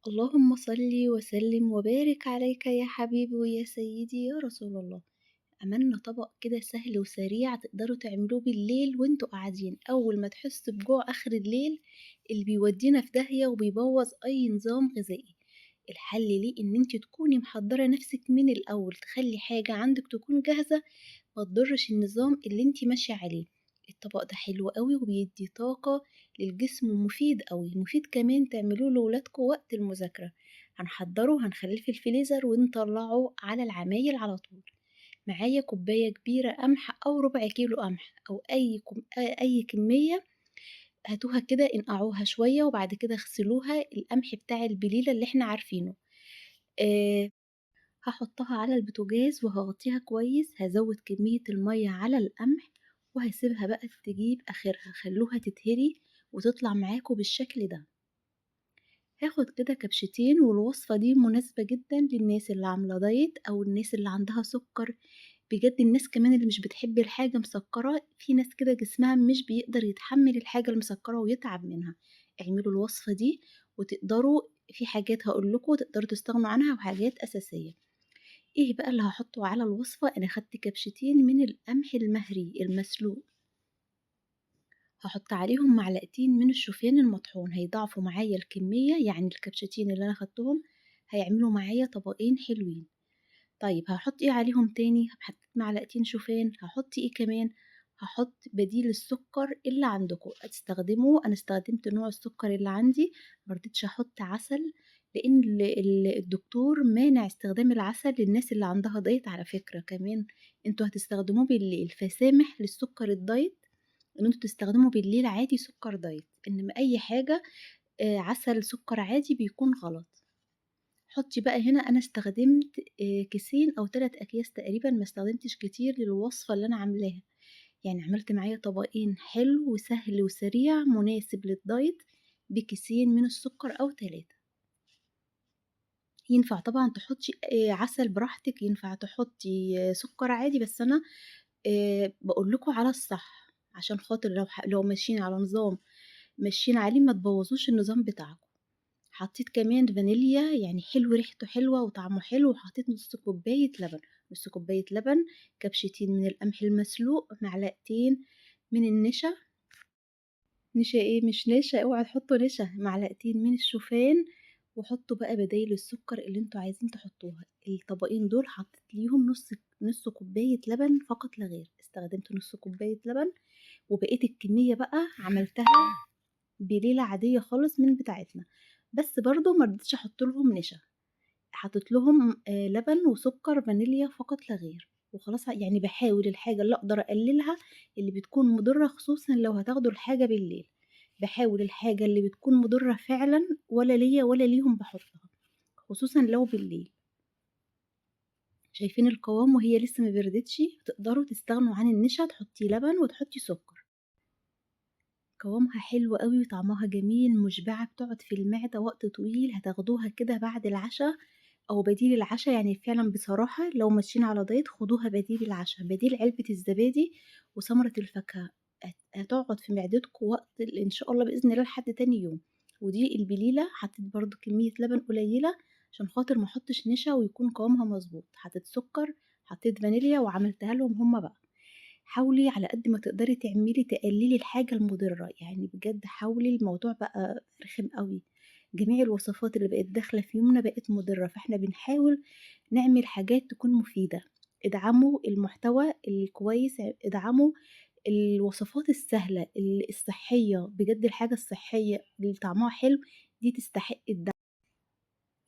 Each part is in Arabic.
اللهم صل وسلم وبارك عليك يا حبيبي ويا سيدي يا رسول الله. عملنا طبق كده سهل وسريع تقدروا تعملوه بالليل وانتوا قاعدين أول ما تحسوا بجوع آخر الليل اللي بيودينا في داهية وبيبوظ أي نظام غذائي. الحل ليه إن انت تكوني محضرة نفسك من الأول، تخلي حاجة عندك تكون جاهزة ما تضرش النظام اللي انتي ماشية عليه. الطبق ده حلو قوي وبيدي طاقة للجسم ومفيد قوي، مفيد كمان تعملوه لولادكم وقت المذاكرة. هنحضره هنخليه في الفريزر ونطلعه على العمايل على طول. معايا كوباية كبيرة قمح أو ربع كيلو قمح أو أي كمية. هاتوها كده انقعوها شوية وبعد كده اغسلوها، القمح بتاع البليلة اللي احنا عارفينه. آه، هاحطها على البوتاجاز وهاغطيها كويس، هازود كمية المَيّة على القمح وهاسيبها بقى تجيب آخرها، خلّوها تتهري وتطلع معاكم بالشكل ده. هاخد كده كبشتين، والوصفة دي مناسبة جدًا للناس اللي عاملة دايت أو الناس اللي عندها سُكّر، بجد الناس كمان اللي مش بتحب الحاجة مسكّرة، في ناس كده جسمها مش بيقدر يتحمّل الحاجة المسكّرة ويتعب منها. اعملوا الوصفة دي وتقدروا، في حاجات هاقول لكم تقدروا تستغنوا عنها وحاجات أساسية. إيه بقى اللي هاحطه على الوصفة؟ أنا خدت كبشتين من القمح المهري المسلوق، هاحط عليهم معلقتين من الشوفان المطحون، هيضاعفوا معايا الكمية، يعني الكبشتين اللي أنا خدتهم هيعملوا معايا طبقين حلوين. طيب هاحط إيه عليهم تاني؟ حطيت معلقتين شوفان، هاحط إيه كمان؟ هاحط بديل السكر اللي عندكم تستخدموه، أنا استخدمت نوع السكر اللي عندي، مرضتش أحط عسل لأن الدكتور مانع استخدام العسل للناس اللي عندها دايت على فكرة، كمان انتوا هتستخدموه بالليل فسامح للسكر الدايت إن انتوا تستخدموا بالليل عادي سكر دايت، إنما أي حاجة عسل سكر عادي بيكون غلط. حطي بقى هنا، أنا استخدمت كيسين أو 3 أكياس تقريبًا، ما استخدمتش كتير للوصفة اللي أنا عاملاها، يعني عملت معايا طبقين حلو وسهل وسريع مناسب للدايت بكيسين من السكر أو 3. ينفع طبعًا تحطي عسل براحتك، ينفع تحطي سكر عادي، بس أنا باقول لكم على الصح، عشان خاطر لو ماشيين على نظام ماشيين عليه ما تبوظوش النظام بتاعكم. حطيت كمان فانيليا، يعني حلو ريحته حلوة وطعمه حلو، وحطيت نُص كوباية لبن، نُص كوباية لبن، كبشتين من القمح المسلوق، معلقتين من النشا، نشا إيه مش نشا اوعوا تحطوا نشا، معلقتين من الشوفان، وحطوا بقى بدايل السكر اللي انتوا عايزين تحطوها. الطبقين دول حطيت ليهم نُص كوباية لبن فقط لا غير، استخدمت نُص كوباية لبن، وبقية الكمية بقى عملتها بليلة عادية خالص من بتاعتنا، بس برضه ما رضيتش أحط لهم نشا، حطيت لهم لبن وسكر فانيليا فقط لا غير، وخلاص يعني باحاول الحاجة اللي أقدر أقللها اللي بتكون مضرة، خصوصًا لو هتاخدوا الحاجة بالليل، باحاول الحاجة اللي بتكون مضرة فعلًا ولا ليّا ولا ليهم باحطها، خصوصًا لو بالليل. شايفين القوام وهي لسه ما بردتش؟ تقدروا تستغنوا عن النشا، تحطي لبن وتحطي سكر. قوامها حلو أوي وطعمها جميل، مشبعة، بتقعد في المعدة وقت طويل، هتاخدوها كده بعد العشا أو بديل العشا، يعني فعلًا بصراحة لو ماشيين على دايت خدوها بديل العشا، بديل علبة الزبادي وثمرة الفاكهة، هتقعد في معدتكم وقت إن شاء الله بإذن الله لحد تاني يوم. ودي البليلة حطيت برضه كمية لبن قليلة عشان خاطر ما احطش نشا ويكون قوامها مضبوط، حطيت سكر، حطيت فانيليا وعملتها لهم هُم بقى. حاولي على قد ما تقدري تقللي الحاجة المضرة، يعني بجد حاولي، الموضوع بقى رخم أوي، جميع الوصفات اللي بقت داخلة في يومنا بقت مضرة، فإحنا بنحاول نعمل حاجات تكون مفيدة. ادعموا المحتوى الكويس، ادعموا الوصفات السهلة الصحية، بجد الحاجة الصحية اللي طعمها حلو دي تستحق الدعم.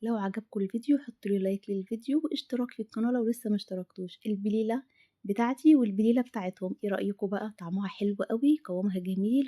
لو عجبكم الفيديو حطوا لي لايك للفيديو واشتراك في القناة لو لسه ما اشتركتوش. البليلة بتاعتي والبليلة بتاعتهم ايه رأيكم بقى؟ طعمها حلو قوي، قوامها جميل.